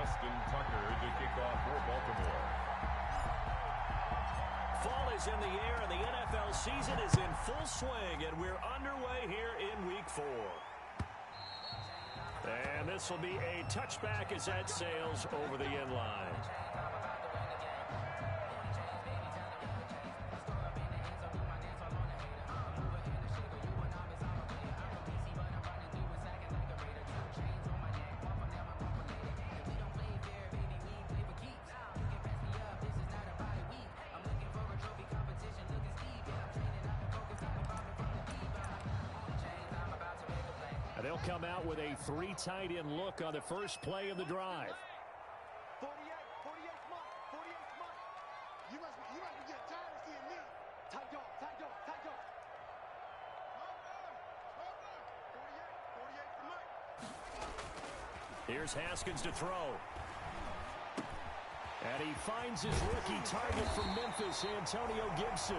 Justin Tucker to kick off for Baltimore. Fall is in the air, and the NFL season is in full swing, and we're underway here in Week 4. And this will be a touchback as that sails over the end line. They'll come out with a 3 tight end look on the first play of the drive. 48 month. You must be getting tired of seeing me. Tight dog. 48 for Mike. Here's Haskins to throw. And he finds his rookie target from Memphis, Antonio Gibson.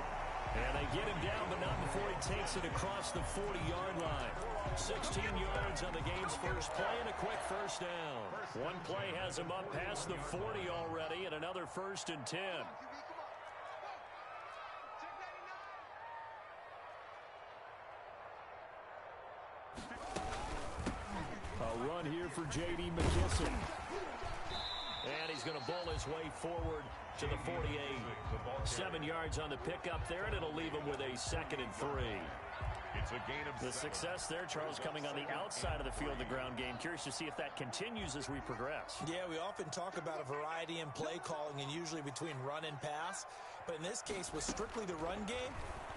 And they get him down, but not before he takes it across the 40-yard line. 16 yards on the game's first play and a quick first down. One play has him up past the 40 already, and another 1st and 10. A run here for J.D. McKissic. And he's going to bowl his way forward to the 48. 7 yards on the pickup there, and it'll leave him with a 2nd and 3. It's a gain of the success there, Charles, coming on the outside of the field, the ground game. Curious to see if that continues as we progress. Yeah, we often talk about a variety in play calling and usually between run and pass. But in this case, with strictly the run game,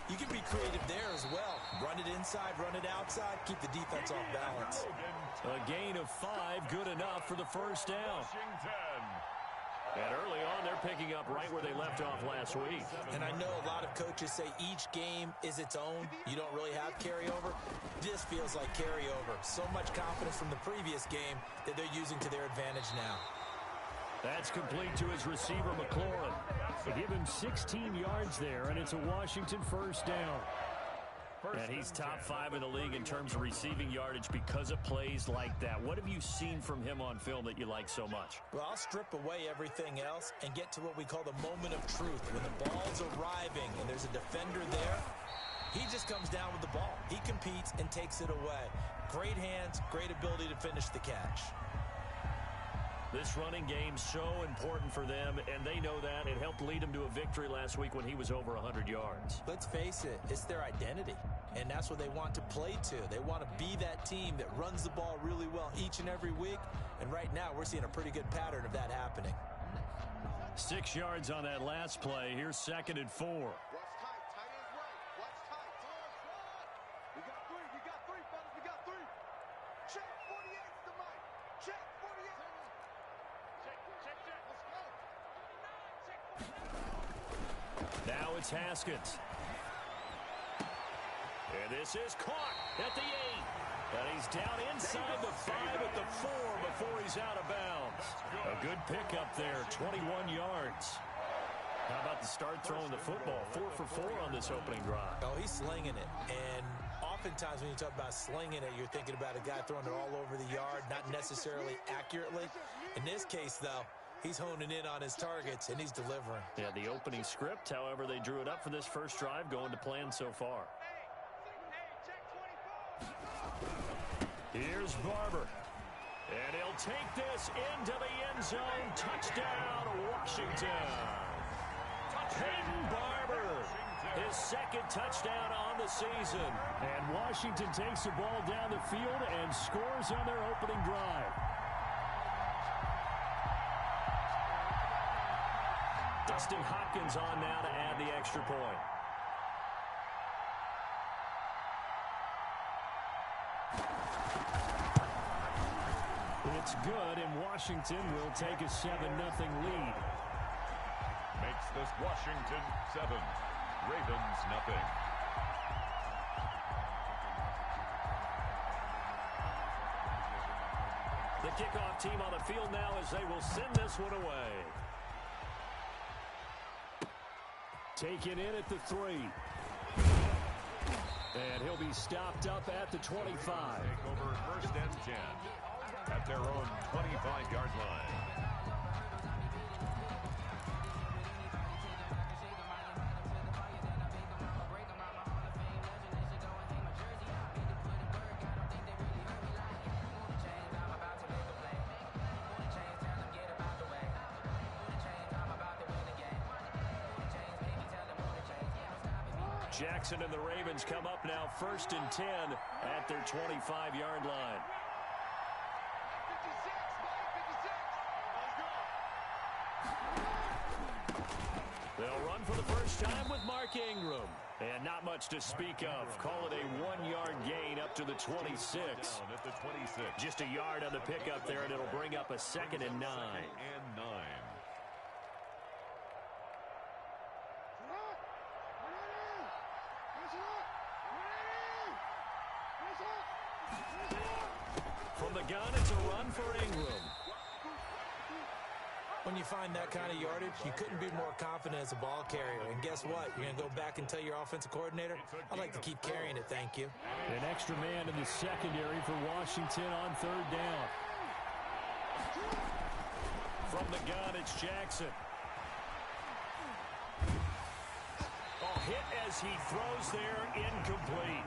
you can be creative there as well. Run it inside, run it outside, keep the defense off balance. A gain of 5, good enough for the first down. And early on, they're picking up right where they left off last week. And I know a lot of coaches say each game is its own. You don't really have carryover. This feels like carryover. So much confidence from the previous game that they're using to their advantage now. That's complete to his receiver, McLaurin. They give him 16 yards there, and it's a Washington first down. And he's top 5 in the league in terms of receiving yardage because of plays like that. What have you seen from him on film that you like so much? Well, I'll strip away everything else and get to what we call the moment of truth. When the ball's arriving and there's a defender there, he just comes down with the ball. He competes and takes it away. Great hands, great ability to finish the catch. This running game's so important for them, and they know that. It helped lead them to a victory last week when he was over 100 yards. Let's face it, it's their identity, and that's what they want to play to. They want to be that team that runs the ball really well each and every week, and right now we're seeing a pretty good pattern of that happening. 6 yards on that last play. Here's 2nd and 4. Now it's Haskins. And this is caught at the 8. And he's down inside the 5 at the 4 before he's out of bounds. A good pickup there, 21 yards. How about the start throwing the football? 4 for 4 on this opening drive. Oh, he's slinging it. And oftentimes when you talk about slinging it, you're thinking about a guy throwing it all over the yard, not necessarily accurately. In this case, though, he's honing in on his targets, and he's delivering. Yeah, the opening script, however, they drew it up for this first drive, going to plan so far. Here's Barber. And he'll take this into the end zone. Touchdown, Washington. Peyton Barber, his 2nd touchdown on the season. And Washington takes the ball down the field and scores on their opening drive. Dustin Hopkins on now to add the extra point. It's good, and Washington will take a 7-0 lead. Makes this Washington 7, Ravens nothing. The kickoff team on the field now as they will send this one away. Taken in at the 3. And he'll be stopped up at the 25. Take over 1st and 10 at their own 25-yard line. Jackson and the Ravens come up now 1st and 10 at their 25-yard line. 56. They'll run for the first time with Mark Ingram. And not much to speak of. Call it a 1-yard gain up to the 26. At the 26. Just a yard on the pickup there, and it'll bring up a 2nd and 9. 2nd and 9. From the gun, it's a run for Ingram. When you find that kind of yardage, you couldn't be more confident as a ball carrier. And guess what? You're going to go back and tell your offensive coordinator, I'd like to keep carrying it, thank you. An extra man in the secondary for Washington on 3rd down. From the gun, it's Jackson. Hit as he throws there, incomplete.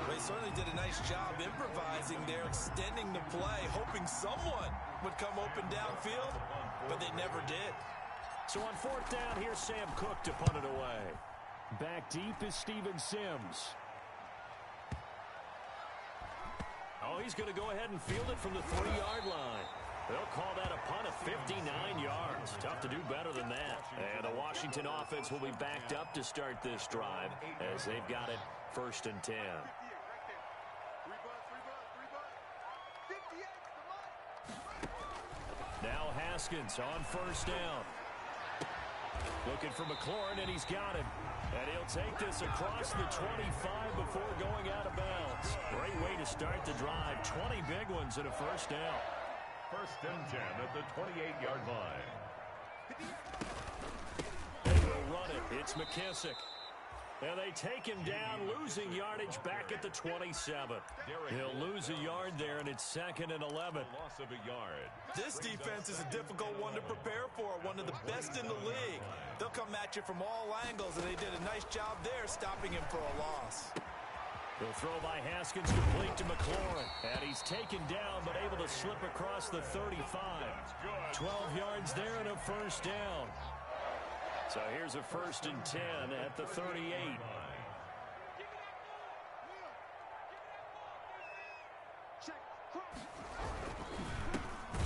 They certainly did a nice job improvising there, extending the play, hoping someone would come open downfield, but they never did. So on 4th down, here's Sam Cook to punt it away. Back deep is Steven Sims. Oh, he's going to go ahead and field it from the 3-yard line. They'll call that a punt of 59 yards. Tough to do better than that. And the Washington offense will be backed up to start this drive as they've got it 1st and 10. Now Haskins on 1st down. Looking for McLaurin, and he's got him. And he'll take this across the 25 before going out of bounds. Great way to start the drive. 20 big ones and a 1st down. 1st and 10 at the 28-yard line. They will run it. It's McKissick. And they take him down, losing yardage back at the 27. He'll lose a yard there, and it's 2nd and 11. Loss of a yard. This defense is a difficult one to prepare for, one of the best in the league. They'll come at you from all angles, and they did a nice job there stopping him for a loss. He'll throw by Haskins, complete to McLaurin. And he's taken down, but able to slip across the 35. 12 yards there and a 1st down. So here's a 1st and 10 at the 38.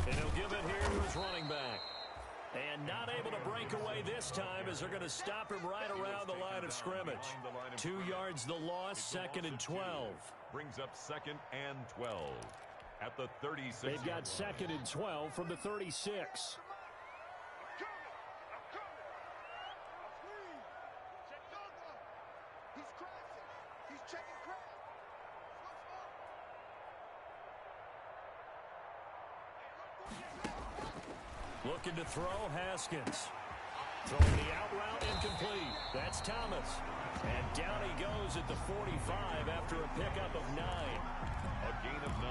And he'll give it here to his running back. And not able to break away this time as they're going to stop him right around the line of scrimmage. 2 yards the loss, 2nd and 12. Brings up 2nd and 12 at the 36. They've got 2nd and 12 from the 36. Looking to throw, Haskins. Throwing the out route, incomplete. That's Thomas. And down he goes at the 45 after a pickup of 9. A gain of 9.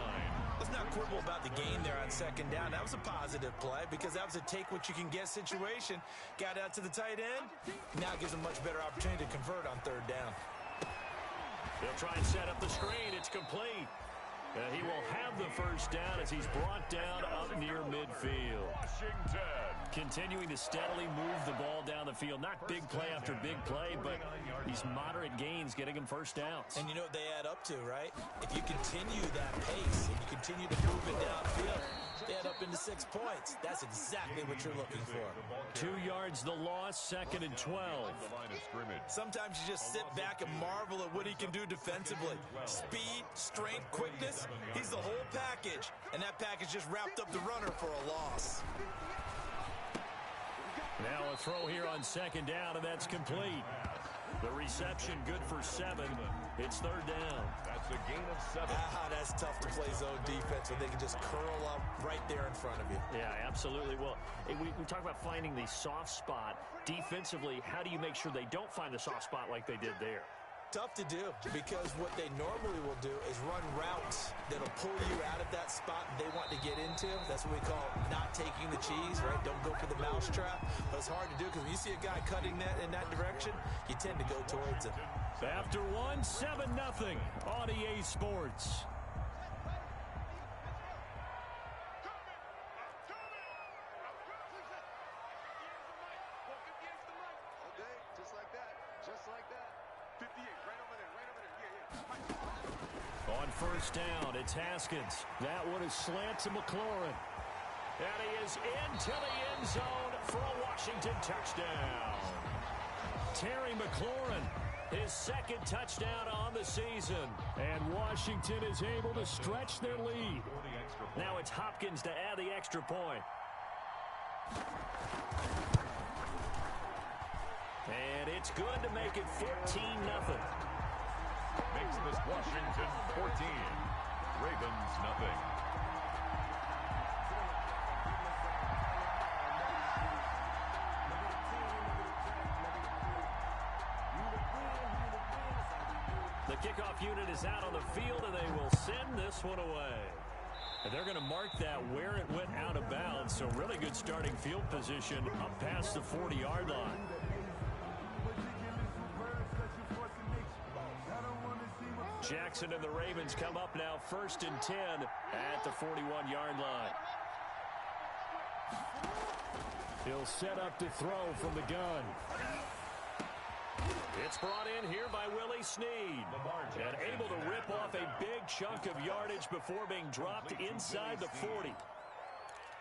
Let's not quibble about the gain there on 2nd down. That was a positive play because that was a take-what-you-can-get situation. Got out to the tight end. Now gives him much better opportunity to convert on 3rd down. They'll try and set up the screen. It's complete. He will have the 1st down as he's brought down up near midfield. Washington. Continuing to steadily move the ball down the field. Not big play after big play, but these moderate gains getting him 1st downs. And you know what they add up to, right? If you continue that pace and you continue to move it downfield, they add up into 6 points. That's exactly what you're looking for. 2 yards the loss, 2nd and 12. The line of scrimmage. Sometimes you just sit back and marvel at what he can do defensively. Speed, strength, quickness. He's the whole package. And that package just wrapped up the runner for a loss. Now a throw here on 2nd down, and that's complete. The reception good for 7. It's 3rd down. That's a gain of 7. That's tough to play zone defense when they can just curl up right there in front of you. Yeah, absolutely. Well, we talk about finding the soft spot. Defensively, how do you make sure they don't find the soft spot like they did there? Tough to do because what they normally will do is run routes that'll pull you out of that spot they want to get into. That's what we call not taking the cheese, right? Don't go for the mousetrap. But it's hard to do because when you see a guy cutting that in that direction, you tend to go towards him. After 1, 7-0 on EA Sports. Just like that. 58. On first down, it's Haskins. That one is slant to McLaurin. And he is into the end zone for a Washington touchdown. Terry McLaurin, his second touchdown on the season. And Washington is able to stretch their lead. Now it's Hopkins to add the extra point. And it's good to make it 14-0. Makes this Washington 14. Ravens nothing. The kickoff unit is out on the field, and they will send this one away. And they're going to mark that where it went out of bounds, so really good starting field position up past the 40-yard line. Jackson and the Ravens come up now 1st and 10 at the 41-yard line. He'll set up to throw from the gun. It's brought in here by Willie Snead. And able to rip off a big chunk of yardage before being dropped inside the 40.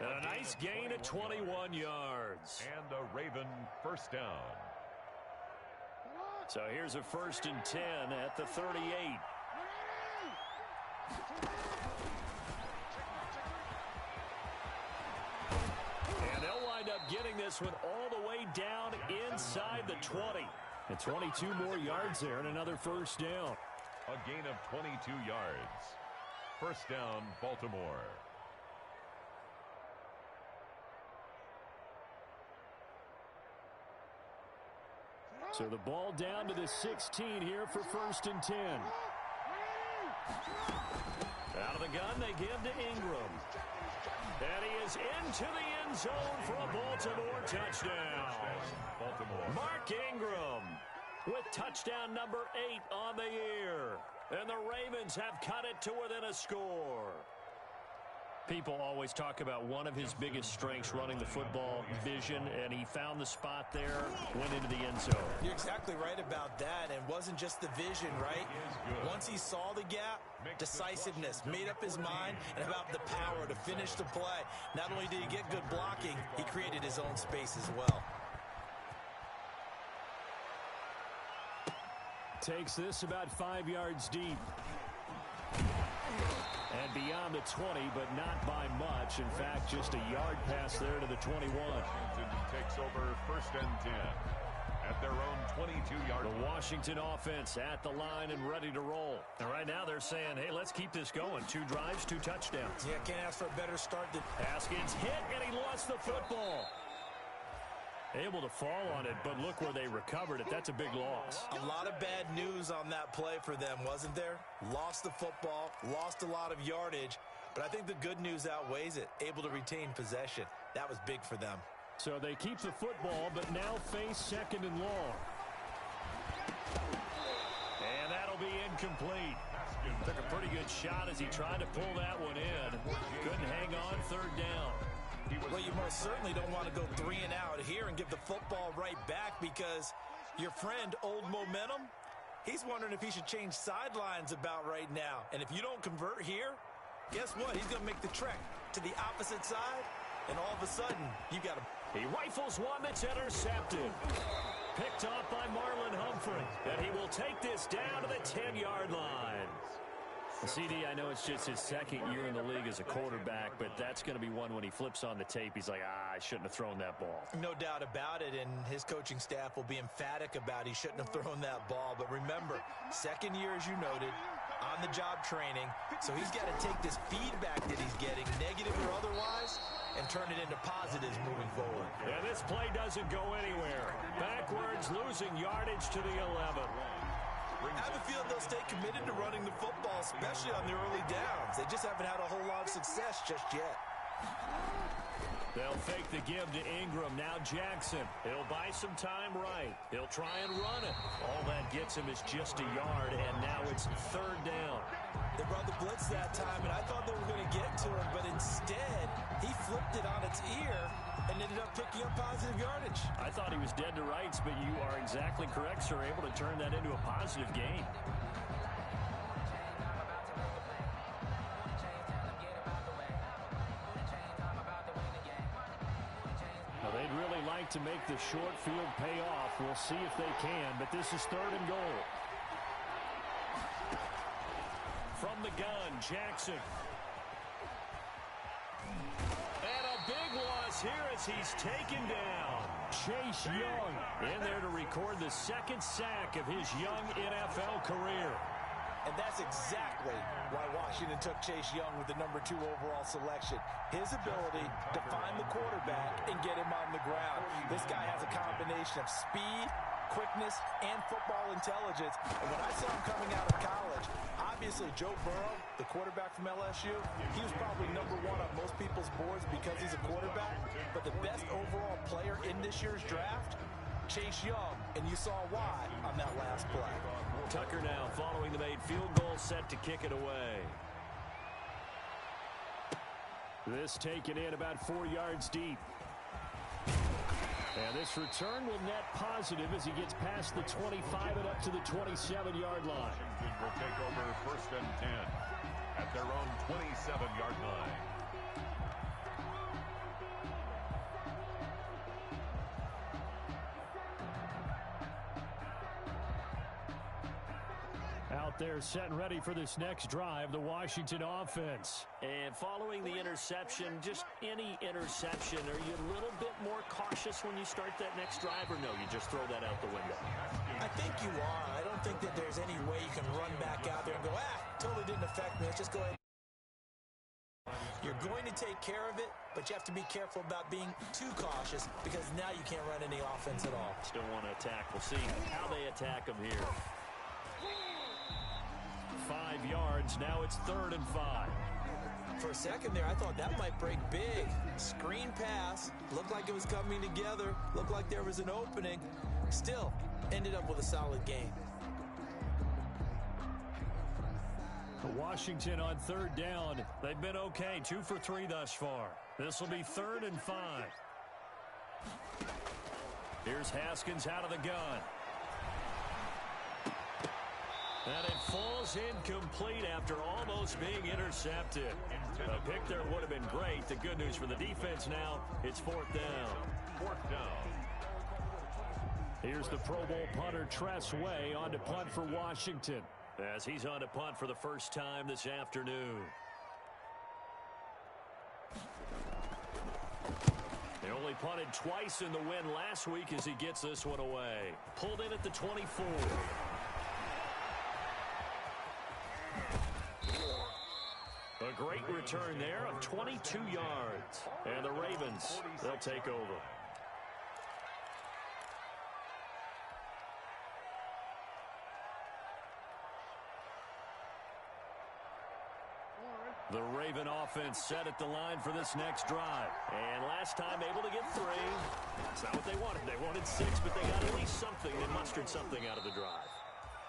And a nice gain of 21 yards. And a Raven first down. So here's a 1st and 10 at the 38. And they'll wind up getting this one all the way down inside the 20. And 22 more yards there and another first down. A gain of 22 yards. First down, Baltimore. So the ball down to the 16 here for 1st and 10. Out of the gun, they give to Ingram. And he is into the end zone for a Baltimore touchdown. Baltimore. Mark Ingram with touchdown number 8 on the year. And the Ravens have cut it to within a score. People always talk about one of his biggest strengths running the football, vision, and he found the spot there, went into the end zone. You're exactly right about that, and wasn't just the vision, right? Once he saw the gap, decisiveness, made up his mind, and about the power to finish the play. Not only did he get good blocking, he created his own space as well. Takes this about 5 yards deep. And beyond the 20, but not by much. In fact, just a yard pass there to the 21. Washington takes over 1st and 10 at their own 22-yard line. The Washington offense at the line and ready to roll. And right now they're saying, hey, let's keep this going. 2 drives, 2 touchdowns. Yeah, can't ask for a better start than... Haskins hit, and he lost the football. Able to fall on it, but look where they recovered it. That's a big loss. A lot of bad news on that play for them, wasn't there? Lost the football, lost a lot of yardage, but I think the good news outweighs it. Able to retain possession. That was big for them. So they keep the football, but now face 2nd and long. And that'll be incomplete. Took a pretty good shot as he tried to pull that one in. Couldn't hang on 3rd down. Well, you most certainly don't want to go 3 and out here and give the football right back, because your friend, Old Momentum, he's wondering if he should change sidelines about right now. And if you don't convert here, guess what? He's going to make the trek to the opposite side, and all of a sudden, you got to... He rifles one that's intercepted. Picked off by Marlon Humphrey. And he will take this down to the 10-yard line. CD, I know it's just his 2nd year in the league as a quarterback, but that's going to be one when he flips on the tape. He's like, I shouldn't have thrown that ball. No doubt about it, and his coaching staff will be emphatic about he shouldn't have thrown that ball. But remember, 2nd year, as you noted, on-the-job training, so he's got to take this feedback that he's getting, negative or otherwise, and turn it into positives moving forward. And this play doesn't go anywhere. Backwards, losing yardage to the 11. I have a feeling they'll stay committed to running the football, especially on the early downs. They just haven't had a whole lot of success just yet. They'll fake the give to Ingram. Now Jackson. He'll buy some time right. He'll try and run it. All that gets him is just a yard, and now it's 3rd down. They brought the blitz that time, and I thought they were going to get to him, but instead, he flipped it on its ear and ended up picking up positive yardage. I thought he was dead to rights, but you are exactly correct, sir. Able to turn that into a positive gain. like to make the short field pay off. We'll see if they can, but this is 3rd and goal. From the gun, Jackson. And a big loss here as he's taken down. Chase Young in there to record the 2nd sack of his young NFL career. And that's exactly why Washington took Chase Young with the number 2 overall selection. His ability to find the quarterback and get him on the ground. This guy has a combination of speed, quickness, and football intelligence. And when I saw him coming out of college, obviously Joe Burrow, the quarterback from LSU, he was probably number 1 on most people's boards because he's a quarterback. But the best overall player in this year's draft, Chase Young, and you saw why on that last play. Tucker now following the made field goal, set to kick it away. This taken in about 4 yards deep. And this return will net positive as he gets past the 25 and up to the 27-yard line. Washington will take over 1st and 10 at their own 27-yard line. Out there set and ready for this next drive, the Washington offense. And following the interception, just any interception, are you a little bit more cautious when you start that next drive, or no, you just throw that out the window? I think you are. I don't think that there's any way you can run back out there and go, totally didn't affect me. Let's just go ahead. You're going to take care of it, but you have to be careful about being too cautious because now you can't run any offense at all. Still want to attack. We'll see how they attack him here. 5 yards. Now it's 3rd and 5. For a second there, I thought that might break big. Screen pass. Looked like it was coming together. Looked like there was an opening. Still, ended up with a solid game. Washington on 3rd down. They've been okay. 2 for 3 thus far. This will be 3rd and 5. Here's Haskins out of the gun. And it falls incomplete after almost being intercepted. A pick there would have been great. The good news for the defense now, it's 4th down. 4th down. Here's the Pro Bowl punter Tress Way on to punt for Washington, as he's on to punt for the first time this afternoon. They only punted twice in the win last week as he gets this one away. Pulled in at the 24. A great return there of 22 yards. And the Ravens, they'll take over. The Raven offense set at the line for this next drive. And last time able to get 3. That's not what they wanted. They wanted 6, but they got at least something. They mustered something out of the drive.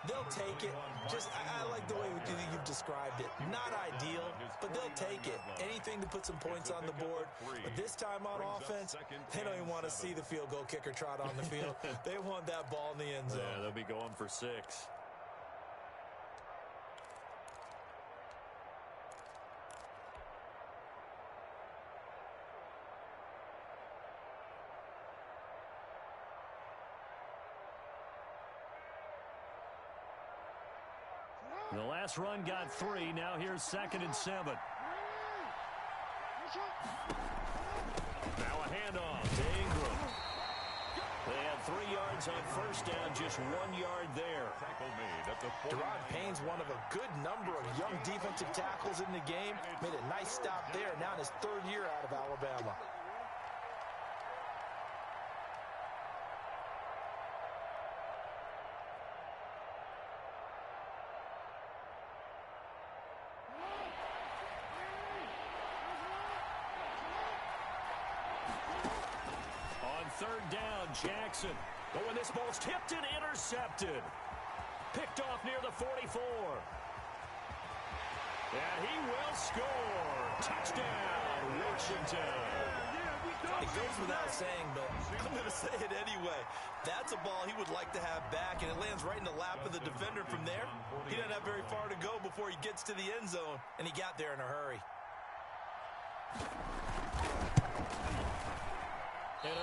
They'll take it. I like the way you've described it. Not ideal, but they'll take it. Anything to put some points on the board. But this time on offense, they don't even want to see the field goal kicker trot on the field. They want that ball in the end zone. Yeah, they'll be going for 6. The last run got 3. Now here's 2nd and 7. Now a handoff to Ingram. They had 3 yards on 1st down, just 1 yard there. Deron Payne's one of a good number of young defensive tackles in the game. Made a nice stop there. Now in his 3rd year out of Alabama. Jackson. Oh, and this ball's tipped and intercepted. Picked off near the 44. And he will score. Touchdown, Washington. It goes without saying, but I'm going to say it anyway. That's a ball he would like to have back, and it lands right in the lap of the defender from there. He doesn't have very far to go before he gets to the end zone, and he got there in a hurry. And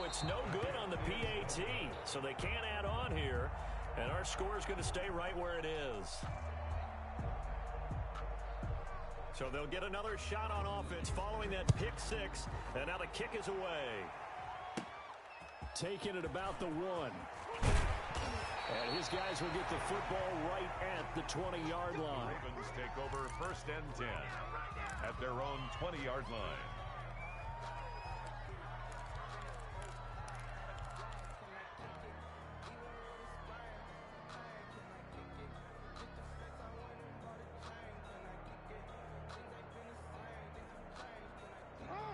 it's no good on the PAT, so they can't add on here, and our score is going to stay right where it is. So they'll get another shot on offense following that pick six, and now the kick is away. Taking it about the 1. And his guys will get the football right at the 20-yard line. Ravens take over 1st and 10 at their own 20-yard line.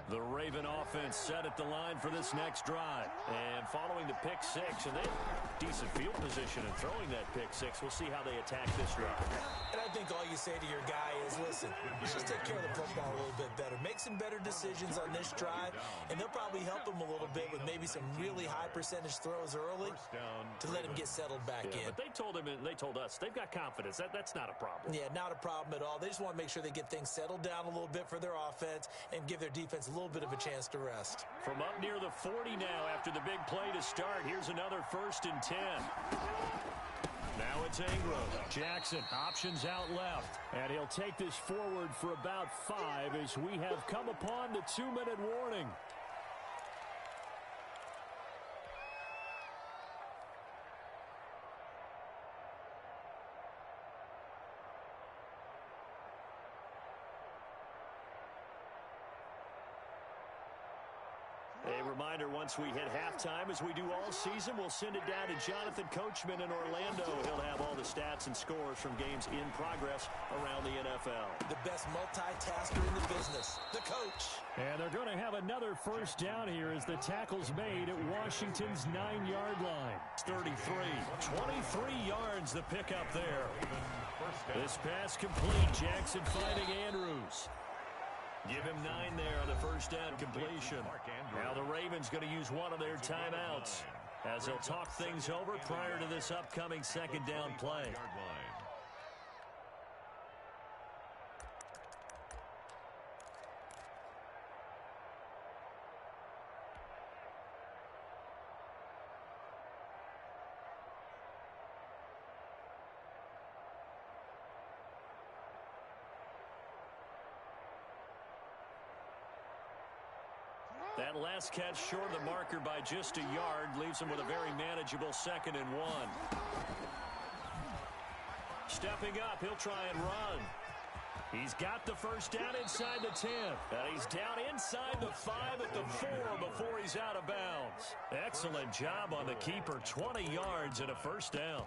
The Raven offense set at the line for this next drive. And following the pick six, and they have decent field position in throwing that pick six. We'll see how they attack this drive. And I think all you say to your guy is, listen, just take care of the football a little bit better. Make some better decisions on this drive, and they'll probably help him a little bit with maybe some really high percentage throws early to let him get settled back in. But they told him, and they told us, they've got confidence. That's not a problem. Yeah, not a problem at all. They just want to make sure they get things settled down a little bit for their offense and give their defense a little bit of a chance to rest. From up near the 40 now after the big play to start, here's another 1st and 10. Now it's Ingram. Jackson options out left, and he'll take this forward for about 5 as we have come upon the 2-minute warning. A reminder, once we hit halftime, as we do all season, we'll send it down to Jonathan Coachman in Orlando. He'll have all the stats and scores from games in progress around the NFL. The best multitasker in the business, the coach. And they're going to have another 1st down here as the tackle's made at Washington's 9-yard line. 33, 23 yards the pickup there. This pass complete. Jackson finding Andrews. Give him 9 there on the 1st down completion. Now the Ravens going to use one of their timeouts as they'll talk things over prior to this upcoming 2nd down play. That last catch short of the marker by just a yard leaves him with a very manageable 2nd and 1. Stepping up, he'll try and run. He's got the 1st down inside the 10. And he's down inside the 5 at the 4 before he's out of bounds. Excellent job on the keeper. 20 yards and a 1st down.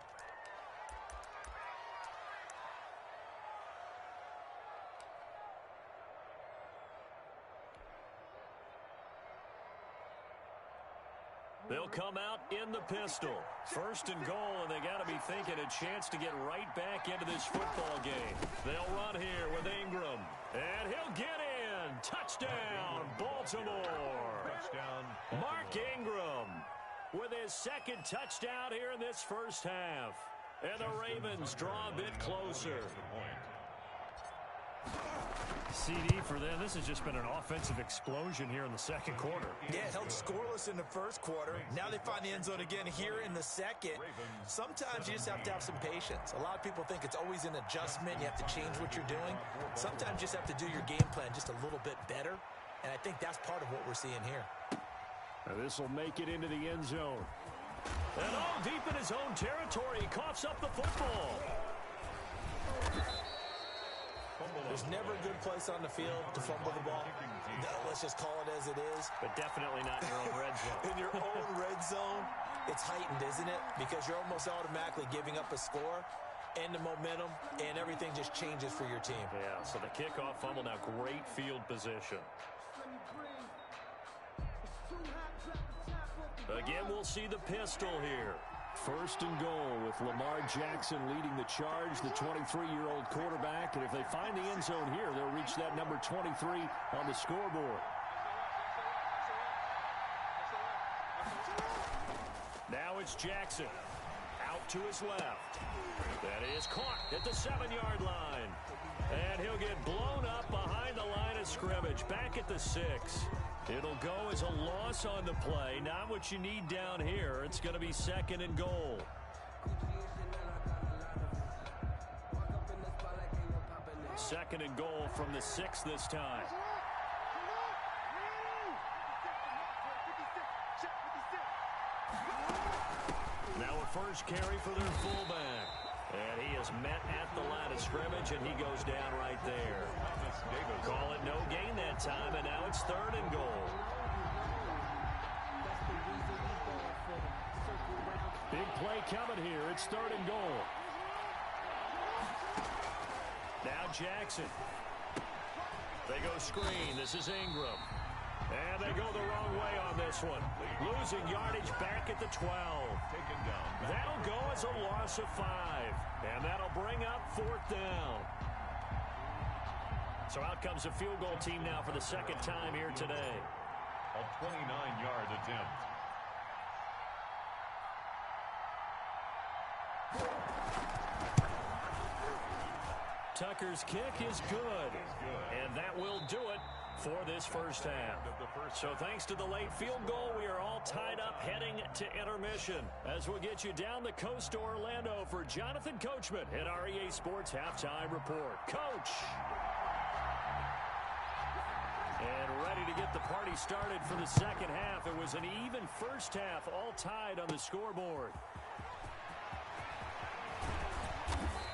They'll come out in the pistol. 1st and goal, and they got to be thinking a chance to get right back into this football game. They'll run here with Ingram, and he'll get in. Touchdown, Baltimore. Touchdown. Mark Ingram with his 2nd touchdown here in this 1st half. And the Ravens draw a bit closer. CD for them. This has just been an offensive explosion here in the 2nd quarter. Yeah, held scoreless in the 1st quarter. Now they find the end zone again here in the 2nd. Sometimes you just have to have some patience. A lot of people think it's always an adjustment. You have to change what you're doing. Sometimes you just have to do your game plan just a little bit better. And I think that's part of what we're seeing here. This will make it into the end zone. And deep in his own territory, he coughs up the football. There's never a good place on the field to fumble the ball. Let's just call it as it is. But definitely not in your own red zone. In your own red zone, it's heightened, isn't it? Because you're almost automatically giving up a score and the momentum, and everything just changes for your team. Yeah, so the kickoff fumble, now great field position. Again, we'll see the pistol here. 1st and goal with Lamar Jackson leading the charge, the 23-year-old quarterback. And if they find the end zone here, they'll reach that number 23 on the scoreboard. Now it's Jackson. Out to his left. That is caught at the 7-yard line. And he'll get blown up behind the line of scrimmage, back at the 6. It'll go as a loss on the play. Not what you need down here. It's going to be 2nd and goal. Second and goal from the 6 this time. Now a first carry for their fullback. And he is met at the line of scrimmage, and he goes down right there. Call it no gain that time, and now it's 3rd and goal. Big play coming here. It's 3rd and goal. Now Jackson. They go screen. This is Ingram. And they go the wrong way on this one. Losing yardage back at the 12. That'll go as a loss of 5. And that'll bring up 4th down. So out comes a field goal team now for the 2nd time here today. A 29-yard attempt. Tucker's kick is good. And that will do it for this first half. So thanks to the late field goal, we are all tied up heading to intermission. As we'll get you down the coast to Orlando for Jonathan Coachman at REA Sports Halftime Report. Coach! And ready to get the party started for the second half. It was an even first half, all tied on the scoreboard.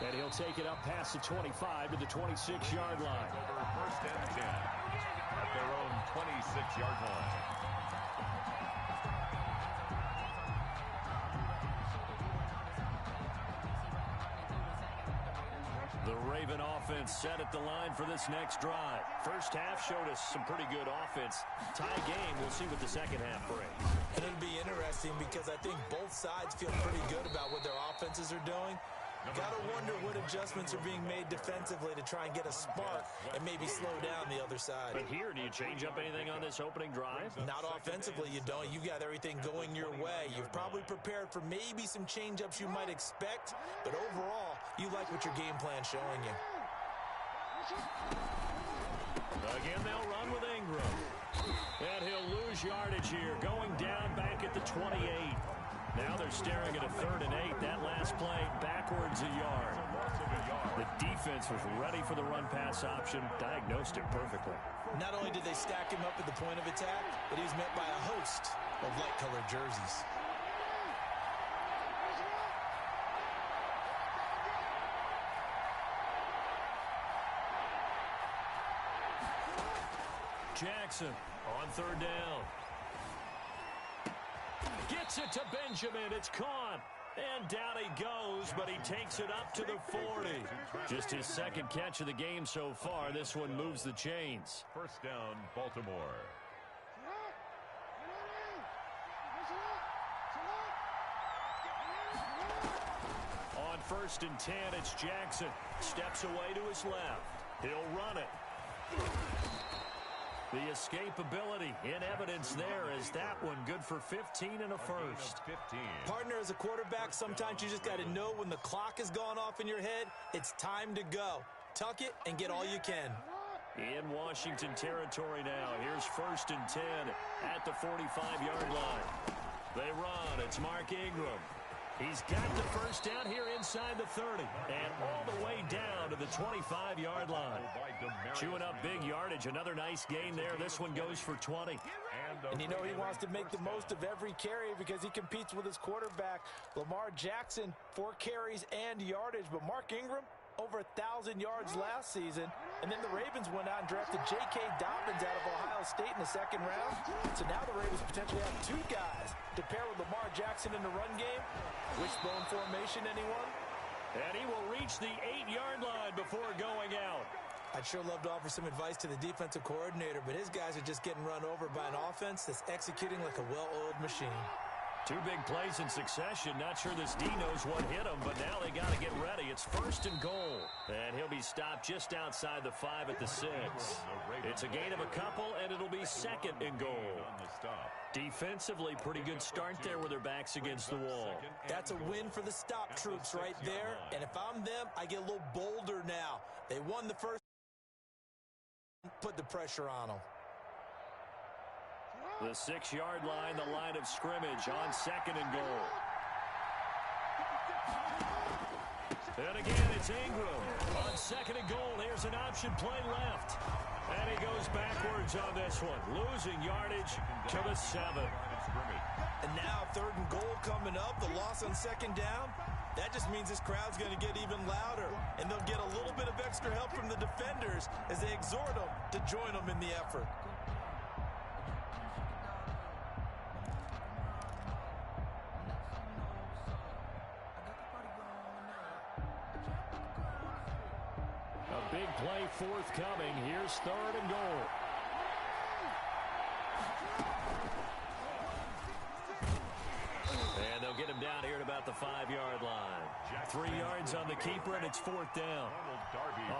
And he'll take it up past the 25 to the 26-yard line. Over 1st and 10 at their own 26-yard line. The Raven offense set at the line for this next drive. First half showed us some pretty good offense. Tie game, we'll see what the second half brings. And it'll be interesting because I think both sides feel pretty good about what their offenses are doing. Got to wonder what adjustments are being made defensively to try and get a spark and maybe slow down the other side. But here, do you change up anything on this opening drive? Not offensively, you don't. You got everything going your way. You've probably prepared for maybe some change-ups you might expect, but overall, you like what your game plan's showing you. Again, they'll run with Ingram. And he'll lose yardage here, going down back at the 28. Now they're staring at a 3rd and 8. That last play backwards a yard. The defense was ready for the run-pass option, diagnosed it perfectly. Not only did they stack him up at the point of attack, but he was met by a host of light-colored jerseys. Jackson on 3rd down. Gets it to Benjamin. It's caught. And down he goes, but he takes it up to the 40. Just his 2nd catch of the game so far. This one moves the chains. 1st down, Baltimore. On 1st and 10, it's Jackson. Steps away to his left. He'll run it. The escapability in evidence there is that one good for 15 and a first. Partner, as a quarterback, sometimes you just got to know when the clock has gone off in your head, it's time to go. Tuck it and get all you can. In Washington territory now. Here's 1st and 10 at the 45-yard line. They run. It's Mark Ingram. He's got the first down here inside the 30 and all the way down to the 25-yard line. Chewing up big yardage. Another nice gain there. This one goes for 20. And you know he wants to make the most of every carry because he competes with his quarterback. Lamar Jackson, 4 carries and yardage. But Mark Ingram, over 1,000 yards last season. And then the Ravens went out and drafted J.K. Dobbins out of Ohio State in the 2nd round. So now the Ravens potentially have 2 guys to pair with Lamar Jackson in the run game. Wishbone formation, anyone? And he will reach the 8-yard line before going out. I'd sure love to offer some advice to the defensive coordinator, but his guys are just getting run over by an offense that's executing like a well-oiled machine. 2 big plays in succession. Not sure this D knows what hit him, but now they got to get ready. It's 1st and goal. And he'll be stopped just outside the 5 at the 6. It's a gain of a couple, and it'll be 2nd and goal. Defensively, pretty good start there with their backs against the wall. That's a win for the stop troops right there. And if I'm them, I get a little bolder now. They won the first put the pressure on them. The 6-yard line, the line of scrimmage on 2nd and goal. And again, it's Ingram. On 2nd and goal, here's an option play left. And he goes backwards on this one, losing yardage to the 7. And now 3rd and goal coming up, the loss on 2nd down. That just means this crowd's going to get even louder. And they'll get a little bit of extra help from the defenders as they exhort them to join them in the effort. A big play forthcoming. Here's 3rd and goal. And they'll get him down here at about the 5-yard line. 3 yards on the keeper, and it's 4th down.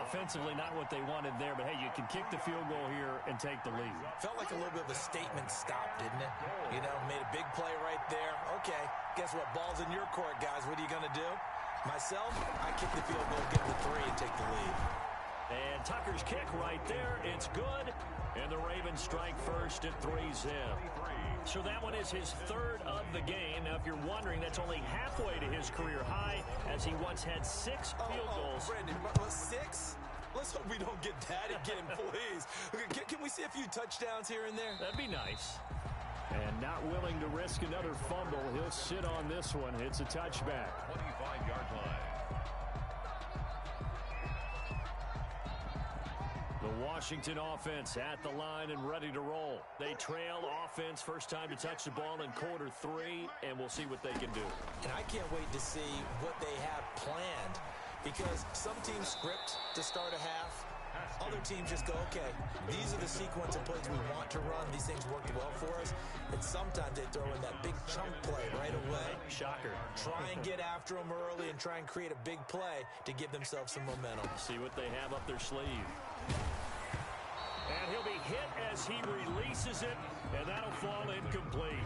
Offensively, not what they wanted there, but hey, you can kick the field goal here and take the lead. Felt like a little bit of a statement stop, didn't it? You know, made a big play right there. Okay, guess what? Ball's in your court, guys. What are you going to do? Myself, I kick the field goal, get the 3, and take the lead. And Tucker's kick right there. It's good. And the Ravens strike first at 3-0. So that one is his 3rd of the game. Now, if you're wondering, that's only halfway to his career high, as he once had 6 field goals. Brandon, 6? Let's hope we don't get that again, please. Can we see a few touchdowns here and there? That'd be nice. And not willing to risk another fumble. He'll sit on this one. It's a touchback. 25-yard line. The Washington offense at the line and ready to roll. They trail offense, first time to touch the ball in quarter 3, and we'll see what they can do. And I can't wait to see what they have planned, because some teams script to start a half. Other teams just go, okay, these are the sequence of plays we want to run. These things worked well for us. And sometimes they throw in that big chunk play right away. Shocker. Try and get after them early and try and create a big play to give themselves some momentum. See what they have up their sleeve. And he'll be hit as he releases it, and that'll fall incomplete.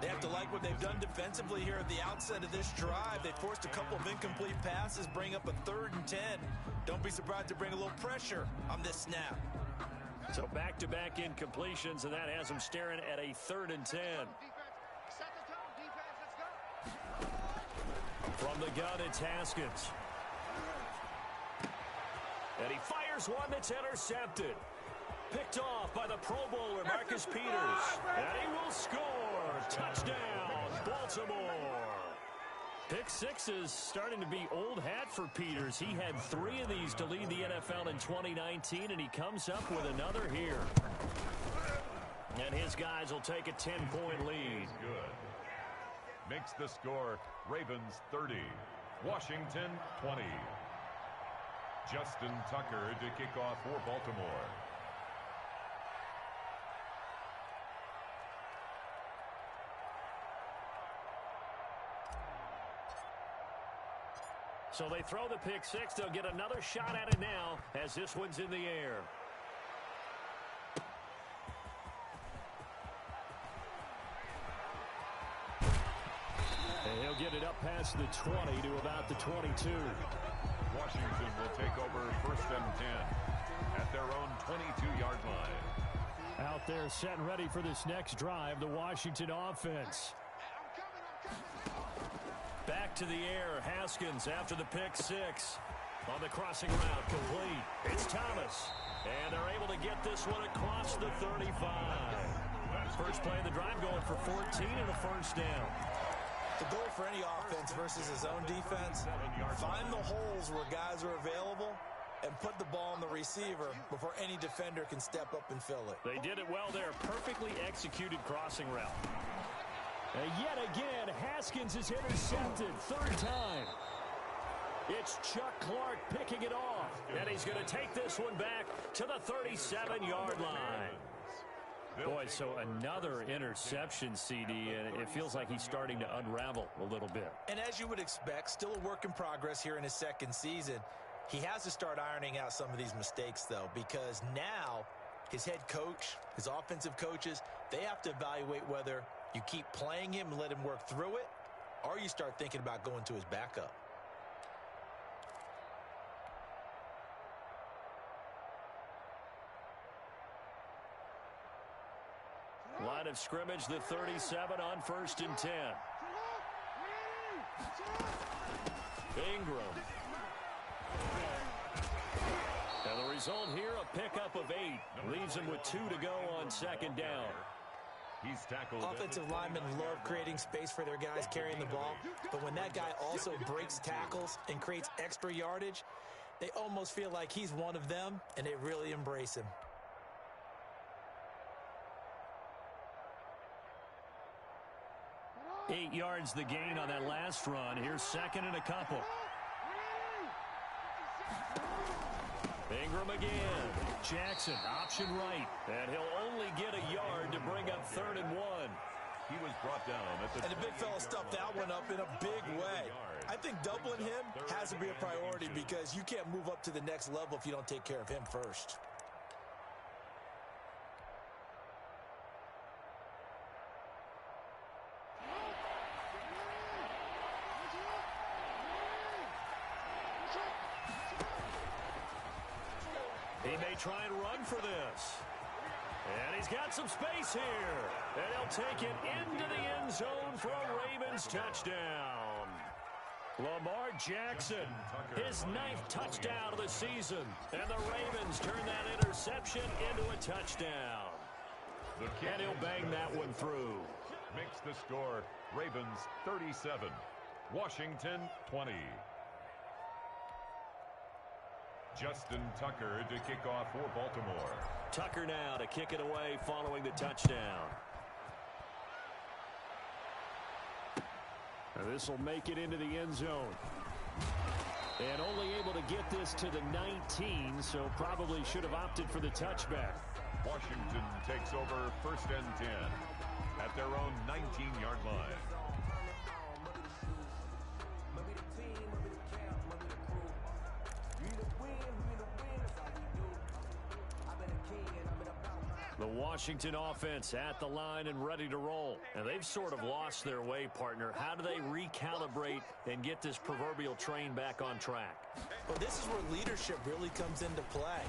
They have to like what they've done defensively here at the outset of this drive. They forced a couple of incomplete passes, bring up a 3rd and 10. Don't be surprised to bring a little pressure on this snap. So back-to-back incompletions, and that has them staring at a 3rd and 10. From the gun, it's Haskins. And he fires one that's intercepted. Picked off by the Pro Bowler, Marcus Peters. And he will score. Touchdown, Baltimore. Pick 6 is starting to be old hat for Peters. He had 3 of these to lead the NFL in 2019, and he comes up with another here. And his guys will take a 10-point lead. Good. Makes the score Ravens 30, Washington 20. Justin Tucker to kick off for Baltimore. So they throw the pick 6. They'll get another shot at it now as this one's in the air. And he'll get it up past the 20 to about the 22. Washington will take over 1st and 10 at their own 22-yard line. Out there set and ready for this next drive, the Washington offense. Back to the air, Haskins after the pick 6. On the crossing route, complete. It's Thomas. And they're able to get this one across the 35. First play of the drive going for 14 and a 1st down. The goal for any offense versus his own defense, find the holes where guys are available and put the ball on the receiver before any defender can step up and fill it. They did it well there. Perfectly executed crossing route. And yet again, Haskins is intercepted. 3rd time. It's Chuck Clark picking it off. And he's going to take this one back to the 37-yard line. Boy, so another interception, CD, and it feels like he's starting to unravel a little bit. And as you would expect, still a work in progress here in his 2nd season. He has to start ironing out some of these mistakes, though, because now his head coach, his offensive coaches, they have to evaluate whether you keep playing him and let him work through it, or you start thinking about going to his backup. line of scrimmage, the 37 on 1st and 10. Ingram. And the result here, a pickup of 8. Leaves him with 2 to go on 2nd down. He's tackled. Offensive linemen love creating space for their guys carrying the ball, but when that guy also breaks tackles and creates extra yardage, they almost feel like he's one of them, and they really embrace him. Eight yards the gain on that last run. Here's 2nd and a couple. Ingram again. Jackson, option right. And he'll only get a yard to bring up 3rd and 1. He was brought down at the... And the big fella stuffed that one up in a big way. I think doubling him has to be a priority because you can't move up to the next level if you don't take care of him first. He may try and run for this. And he's got some space here. And he'll take it into the end zone for a Ravens touchdown. Lamar Jackson, his 9th touchdown of the season. And the Ravens turn that interception into a touchdown. And he'll bang that one through. Makes the score Ravens 37, Washington 20. Justin Tucker to kick off for Baltimore. Tucker now to kick it away following the touchdown. This will make it into the end zone. And only able to get this to the 19, so probably should have opted for the touchback. Washington takes over 1st and 10 at their own 19-yard line. The Washington offense at the line and ready to roll. And they've sort of lost their way, partner. How do they recalibrate and get this proverbial train back on track? Well, this is where leadership really comes into play.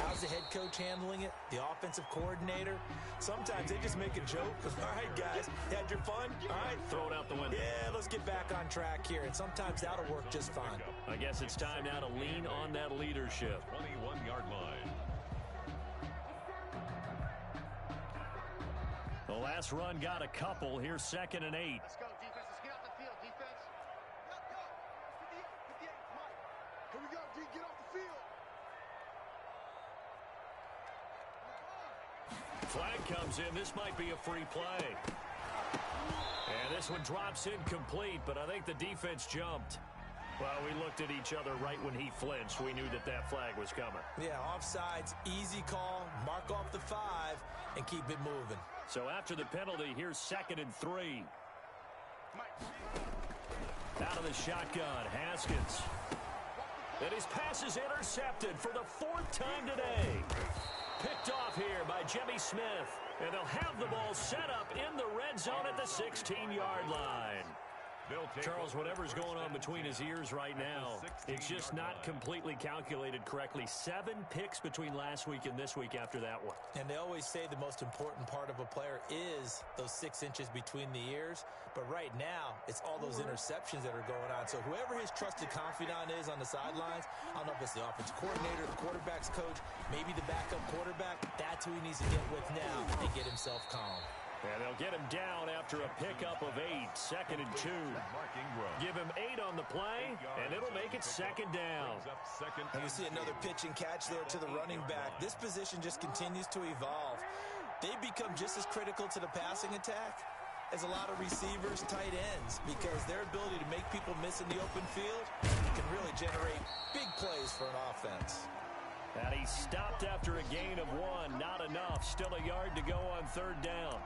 How's the head coach handling it? The offensive coordinator? Sometimes they just make a joke. All right, guys, you had your fun? All right. Throw it out the window. Yeah, let's get back on track here. And sometimes that'll work just fine. I guess it's time now to lean on that leadership. 21-yard line. The last run got a couple. Here's 2nd and 8. Let's go, defense. Let's get off the field, defense. Go. 58, 58, come on. Here we go, D. Get off the field. Flag comes in. This might be a free play. And this one drops incomplete, but I think the defense jumped. Well, we looked at each other right when he flinched. We knew that that flag was coming. Yeah, offsides, easy call, mark off the 5, and keep it moving. So after the penalty, here's 2nd and 3. Out of the shotgun, Haskins. And his pass is intercepted for the 4th time today. Picked off here by Jimmy Smith. And they'll have the ball set up in the red zone at the 16-yard line. Charles, whatever's going on between his ears right now, it's just not completely calculated correctly. 7 picks between last week and this week after that one. And they always say the most important part of a player is those 6 inches between the ears. But right now, it's all those interceptions that are going on. So whoever his trusted confidant is on the sidelines, I don't know if it's the offensive coordinator, the quarterback's coach, maybe the backup quarterback, that's who he needs to get with now and get himself calm. And they'll get him down after a pickup of 8, 2nd and 2. Give him 8 on the play, and it'll make it 2nd down. And we see another pitch and catch there to the running back. This position just continues to evolve. They become just as critical to the passing attack as a lot of receivers, tight ends, because their ability to make people miss in the open field can really generate big plays for an offense. And he stopped after a gain of 1. Not enough. Still a yard to go on 3rd down.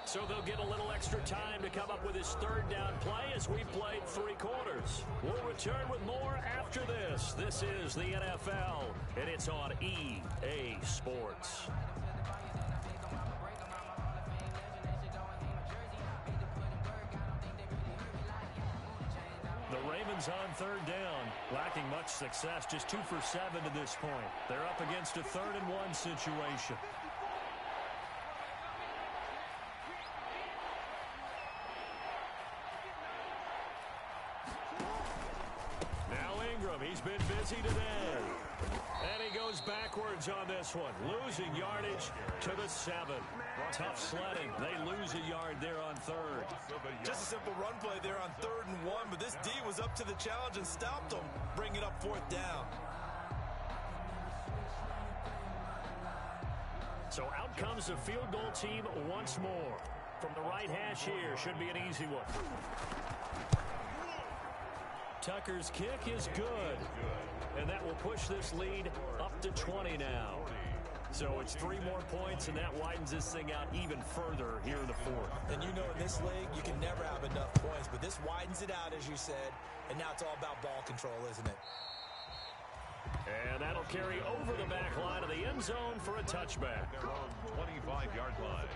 So they'll get a little extra time to come up with his 3rd down play as we played 3 quarters. We'll return with more after this. This is the NFL, and it's on EA Sports. The Ravens Ravens on third down. Lacking much success, just 2 for 7 to this point. They're up against a 3rd-and-1 situation. He's been busy today. And he goes backwards on this one. Losing yardage to the 7. Tough sledding. They lose a yard there on 3rd. Just a simple run play there on 3rd-and-1, but this D was up to the challenge and stopped them. Bring it up 4th down. So out comes the field goal team once more. From the right hash here, should be an easy one. Tucker's kick is good. And that will push this lead up to 20 now. So it's 3 more points, and that widens this thing out even further here in the 4th. And you know in this league, you can never have enough points, but this widens it out, as you said, and now it's all about ball control, isn't it? And that'll carry over the back line of the end zone for a touchback. Their own 25-yard line.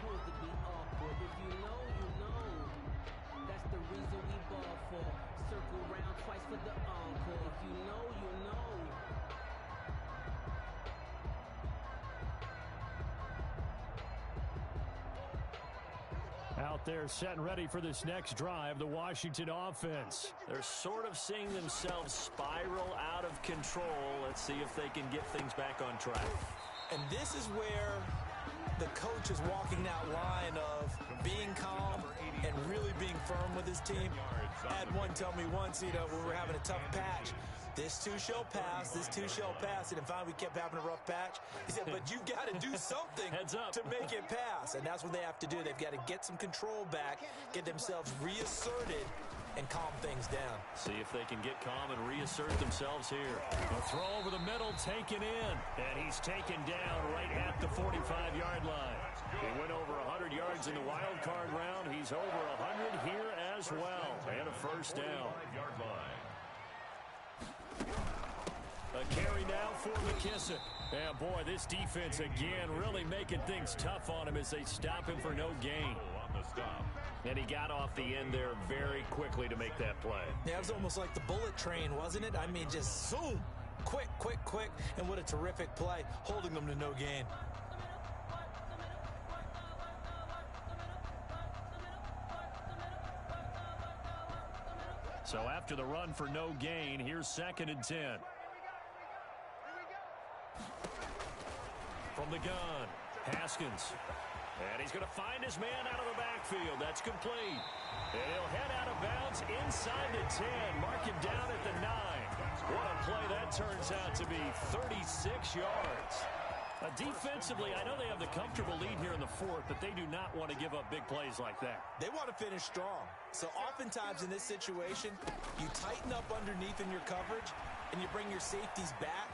That's the reason we ball for. Circle round twice for the encore. If you know, you know. Out there set and ready for this next drive, the Washington offense. They're sort of seeing themselves spiral out of control. Let's see if they can get things back on track. And this is where the coach is walking that line of being calm and really being firm with his team. I had one tell me once, when we were having a tough patch, this too shall pass, this too shall pass. And finally we kept having a rough patch. He said, but you've got to do something to make it pass. And that's what they have to do. They've got to get some control back, get themselves reasserted, and calm things down. See if they can get calm and reassert themselves here. A throw over the middle taken in. And he's taken down right at the 45-yard line. He went over 100 yards in the wild card round. He's over 100 here as well. And a first down. A carry now for McKissick. And boy, this defense again really making things tough on him as they stop him for no gain. And he got off the end there very quickly to make that play. Yeah, it was almost like the bullet train, wasn't it? I mean, just zoom. Quick, quick, quick. And what a terrific play, holding them to no gain. So after the run for no gain, here's 2nd and 10. From the gun, Haskins. And he's going to find his man out of the backfield. That's complete. And he'll head out of bounds inside the 10. Mark him down at the 9. What a play that turns out to be. 36 yards. Defensively, I know they have the comfortable lead here in the 4th, but they do not want to give up big plays like that. They want to finish strong. So oftentimes in this situation, you tighten up underneath in your coverage, and you bring your safeties back.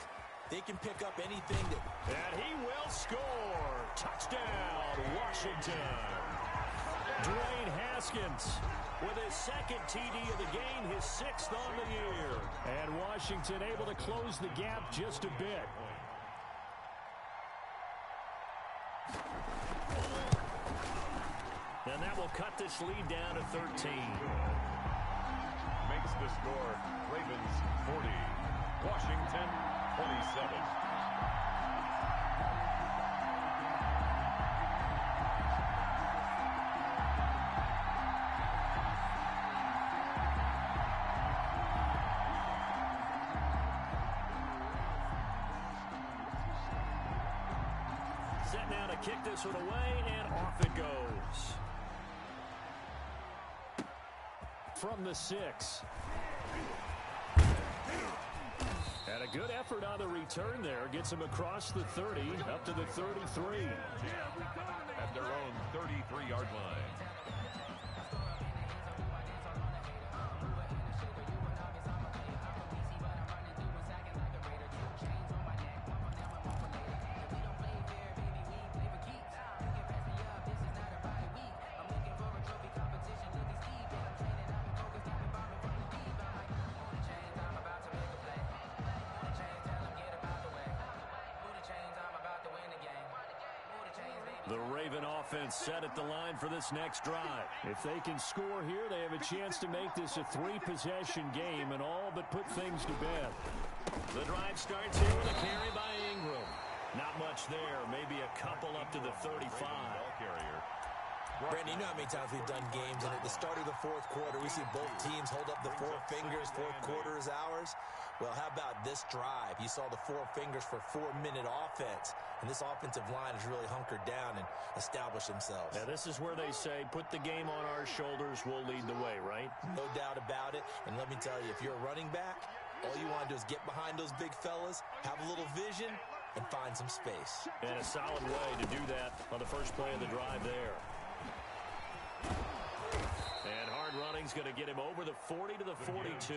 They can pick up anything that... And he will score. Touchdown, Washington. Dwayne Haskins with his 2nd TD of the game, his 6th on the year. And Washington able to close the gap just a bit. And that will cut this lead down to 13. Makes the score Ravens 40, Washington 27. Set now to kick this one away, and off it goes. From the 6. And a good effort on the return there. Gets him across the 30, up to the 33. At their own 33-yard line. The Raven offense set at the line for this next drive. If they can score here, they have a chance to make this a 3-possession game and all but put things to bed. The drive starts here with a carry by Ingram. Not much there, maybe a couple up to the 35. Brandon, you know how many times we've done games, and at the start of the fourth quarter, we see both teams hold up the four fingers, fourth quarter is ours. Well, how about this drive? You saw the four fingers for 4-minute offense, and this offensive line has really hunkered down and established themselves. Yeah, this is where they say, put the game on our shoulders, we'll lead the way, right? No doubt about it, and let me tell you, if you're a running back, all you want to do is get behind those big fellas, have a little vision, and find some space. And a solid way to do that on the first play of the drive there. And hard running's going to get him over the 40 to the 42.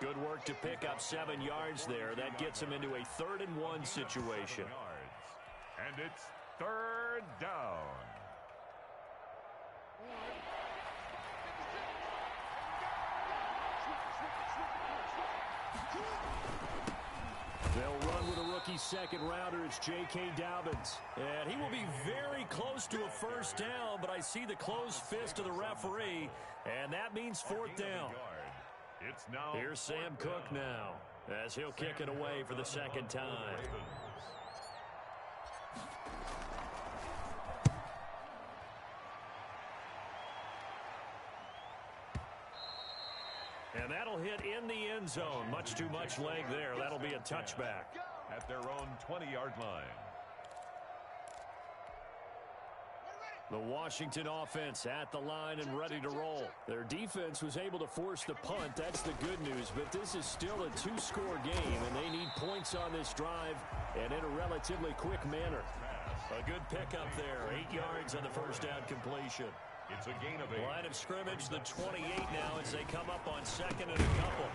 Good work to pick up 7 yards there. That gets him into a 3rd-and-1 situation. And it's 3rd down. They'll run with a rookie second-rounder. It's J.K. Dobbins. And he will be very close to a first down, but I see the closed fist of the referee, and that means 4th down. It's now Here's Sam Cook now, as he'll kick it away for the 2nd time. And that'll hit in the end zone. Much too much leg there. That'll be a touchback. At their own 20-yard line. The Washington offense at the line and ready to roll. Their defense was able to force the punt. That's the good news. But this is still a 2-score game, and they need points on this drive and in a relatively quick manner. A good pickup there. 8 yards on the first down completion. It's a gain of 8. Line of scrimmage, the 28 now as they come up on 2nd and a couple.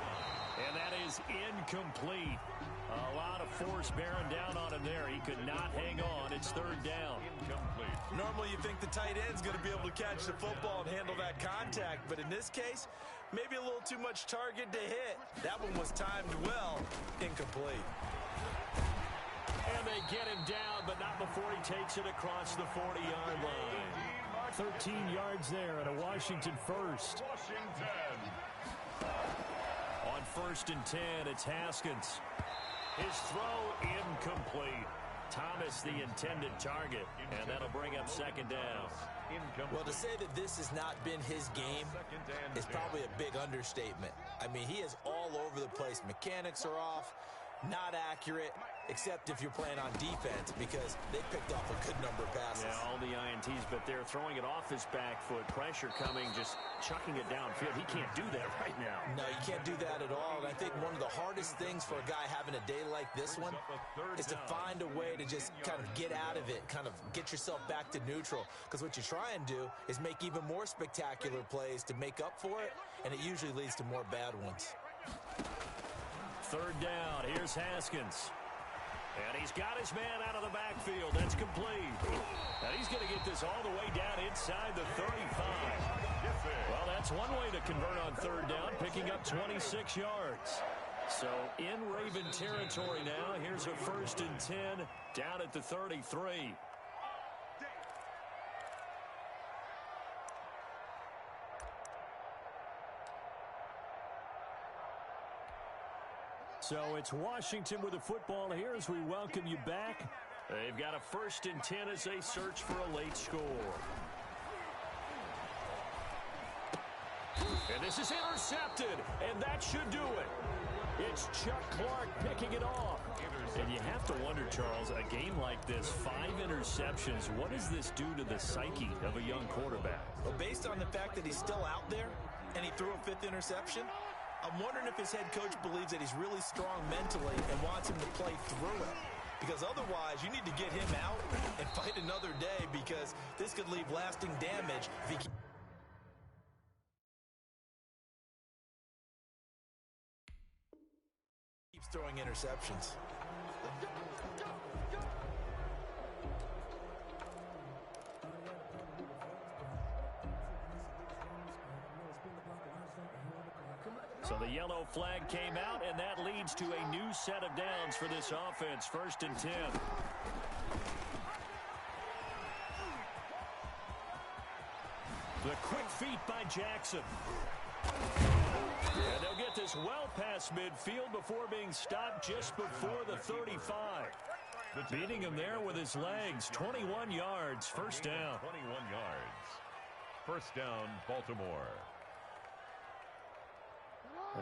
And that is incomplete. A lot of force bearing down on him there. He could not hang on. It's 3rd down. Incomplete. Normally you think the tight end's going to be able to catch the football and handle that contact, but in this case, maybe a little too much target to hit. That one was timed well. Incomplete. And they get him down, but not before he takes it across the 40-yard line. 13 yards there and a Washington first. Washington. On 1st and 10, it's Haskins. His throw incomplete. Thomas the intended target, and that'll bring up 2nd down. Well, to say that this has not been his game is probably a big understatement. I mean, he is all over the place. Mechanics are off, not accurate, except if you're playing on defense, because they picked off a good number of passes. Yeah, all the INTs, but they're throwing it off his back foot. Pressure coming, just chucking it downfield. He can't do that right now. No, you can't do that at all. And I think one of the hardest things for a guy having a day like this one is to find a way to just kind of get out of it, kind of get yourself back to neutral. Because what you try and do is make even more spectacular plays to make up for it, and it usually leads to more bad ones. 3rd down. Here's Haskins. And he's got his man out of the backfield. That's complete. And he's going to get this all the way down inside the 35. Well, that's one way to convert on 3rd down, picking up 26 yards. So in Raven territory now. Here's a 1st and 10 down at the 33. So it's Washington with the football here as we welcome you back. They've got a 1st and 10 as they search for a late score. And this is intercepted, and that should do it. It's Chuck Clark picking it off. And you have to wonder, Charles, a game like this, 5 interceptions, what does this do to the psyche of a young quarterback? Well, based on the fact that he's still out there and he threw a 5th interception, I'm wondering if his head coach believes that he's really strong mentally and wants him to play through it. Because otherwise, you need to get him out and fight another day, because this could leave lasting damage if he keeps throwing interceptions. So the yellow flag came out, and that leads to a new set of downs for this offense. 1st and 10. The quick feet by Jackson. And they'll get this well past midfield before being stopped just before the 35. Beating him there with his legs. 21 yards, first down. 21 yards. First down, Baltimore.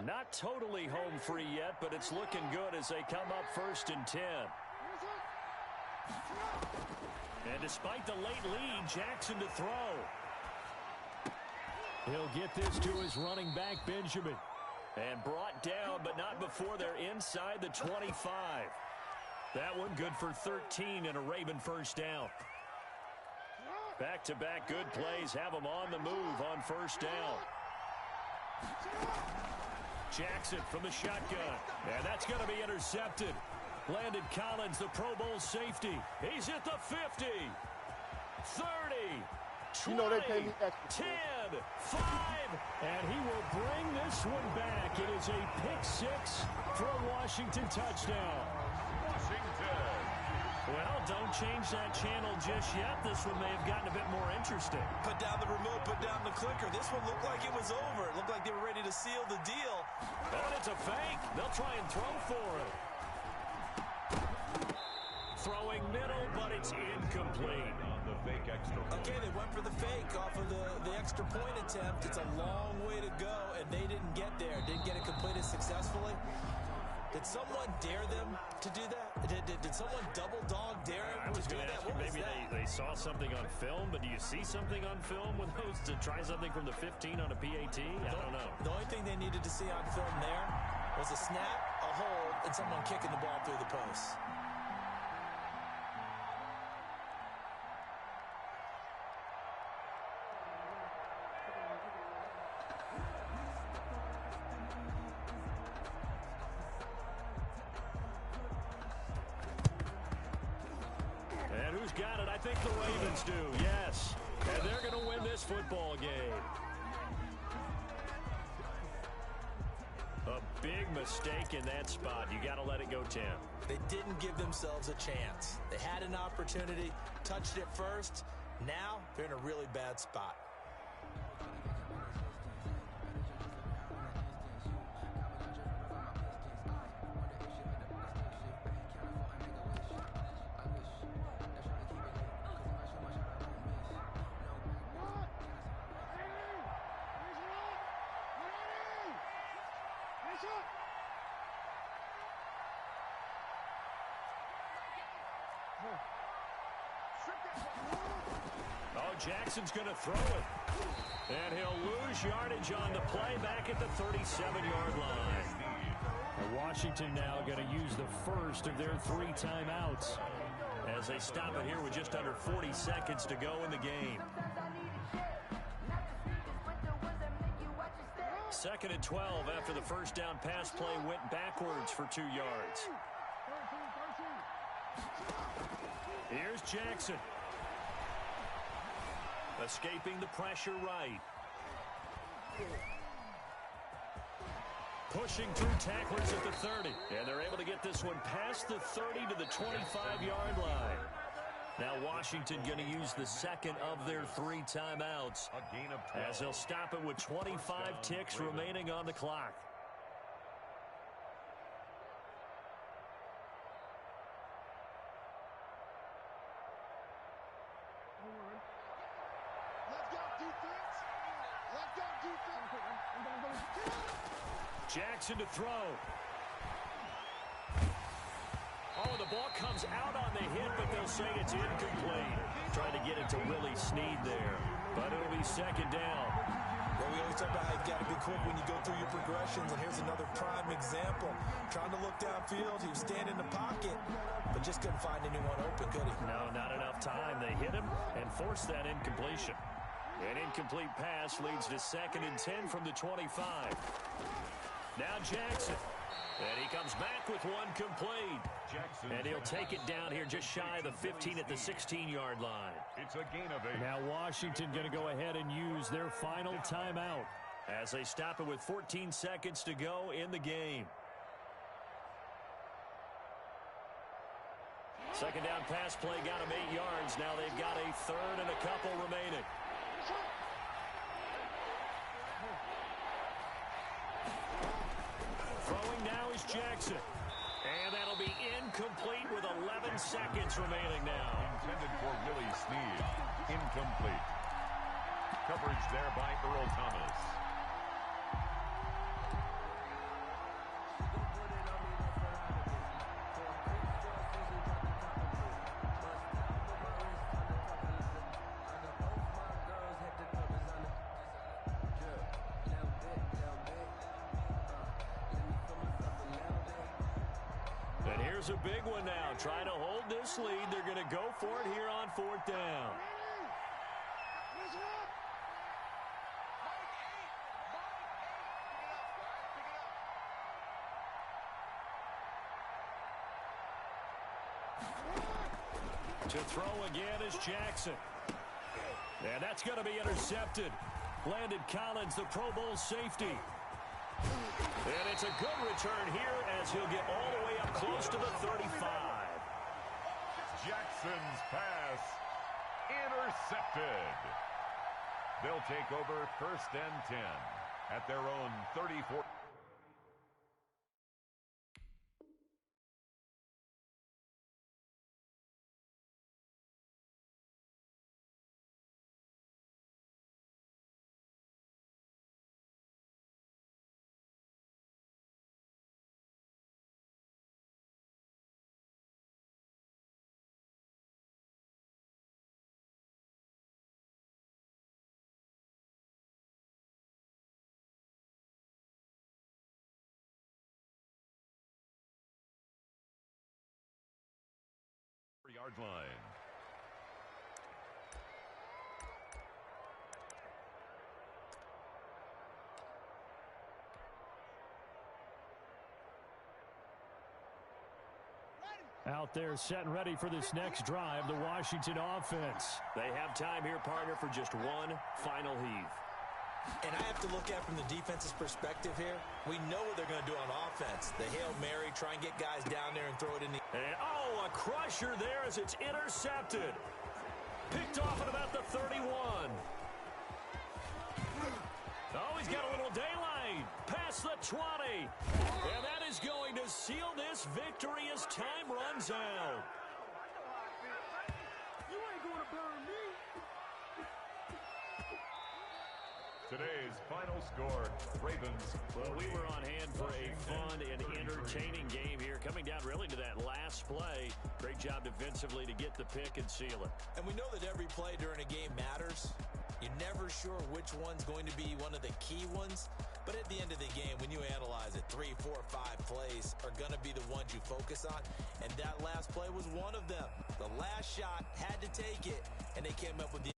Not totally home free yet, but it's looking good as they come up 1st and 10. And despite the late lead, Jackson to throw. He'll get this to his running back, Benjamin. And brought down, but not before they're inside the 25. That one good for 13 and a Raven first down. Back-to-back good plays have them on the move on first down. Jackson from the shotgun. And that's going to be intercepted. Landon Collins, the Pro Bowl safety. He's at the 50. 30. 20, 10, 5, and he will bring this one back. It is a pick-6 for a Washington touchdown. Washington. Well, don't change that channel just yet. This one may have gotten a bit more interesting. Put down the remote, put down the clicker. This one looked like it was over. It looked like they were ready to seal the deal. Oh, and it's a fake. They'll try and throw for it. Throwing middle, but it's incomplete. The fake extra point. Okay, they went for the fake off of the extra point attempt. It's a long way to go, and they didn't get there. Didn't get it completed successfully. Did someone dare them to do that? Did someone double dog dare them I was to do going to that? ask you, maybe they saw something on film, but do you see something on film with those to try something from the 15 on a PAT? I don't know. The only thing they needed to see on film there was a snap, a hold, and someone kicking the ball through the post. And who's got it? I think the Ravens do, yes. And they're going to win this football game. A big mistake in that spot. You got to let it go, Tim. They didn't give themselves a chance. They had an opportunity, touched it first. Now they're in a really bad spot. Oh, Jackson's going to throw it. And he'll lose yardage on the play back at the 37-yard line. And Washington now going to use the first of their 3 timeouts as they stop it here with just under 40 seconds to go in the game. 2nd and 12 after the first down pass play went backwards for 2 yards. Here's Jackson. Escaping the pressure right. Pushing through tacklers at the 30. And they're able to get this one past the 30 to the 25-yard line. Now Washington going to use the second of their 3 timeouts. A gain of 12. As they'll stop it with 25 ticks remaining on the clock. Jackson to throw. Oh, the ball comes out on the hit, but they'll say it's incomplete. Trying to get it to Willie Snead there, but it'll be 2nd down. Well, we always talk about how you've got to be quick when you go through your progressions, and here's another prime example. Trying to look downfield, he was standing in the pocket, but just couldn't find anyone open, could he? No, not enough time. They hit him and forced that incompletion. An incomplete pass leads to 2nd and 10 from the 25. Now Jackson. And he comes back with one complete. Jackson. And he'll take it down here just shy of the 15 at the 16-yard line. It's a gain of 8. Now Washington going to go ahead and use their final timeout as they stop it with 14 seconds to go in the game. 2nd down pass play got them 8 yards. Now they've got a 3rd and a couple remaining. Jackson. And that'll be incomplete with 11 seconds remaining now. Intended for Willie Snead. Incomplete. Coverage there by Earl Thomas. And here's a big one now. Trying to hold this lead. They're going to go for it here on 4th down. To throw again is Jackson. And that's going to be intercepted. Landon Collins, the Pro Bowl safety. And it's a good return here as he'll get all the way up close to the 35. Jackson's pass intercepted. They'll take over 1st and 10 at their own 34. Yard line. Out there set and ready for this next drive, the Washington offense. They have time here, partner, for just one final heave. And I have to look at from the defense's perspective here. We know what they're going to do on offense. The Hail Mary, try and get guys down there and throw it in the... And, oh, a crusher there as it's intercepted. Picked off at about the 31. Oh, he's got a little daylight. Past the 20. And that is going to seal this victory as time runs out. You ain't gonna burn me. Today's final score, Ravens. Well, we were on hand for a fun and entertaining game here. Coming down really to that last play. Great job defensively to get the pick and seal it. And we know that every play during a game matters. You're never sure which one's going to be one of the key ones. But at the end of the game, when you analyze it, 3, 4, 5 plays are going to be the ones you focus on. And that last play was one of them. The last shot had to take it, and they came up with the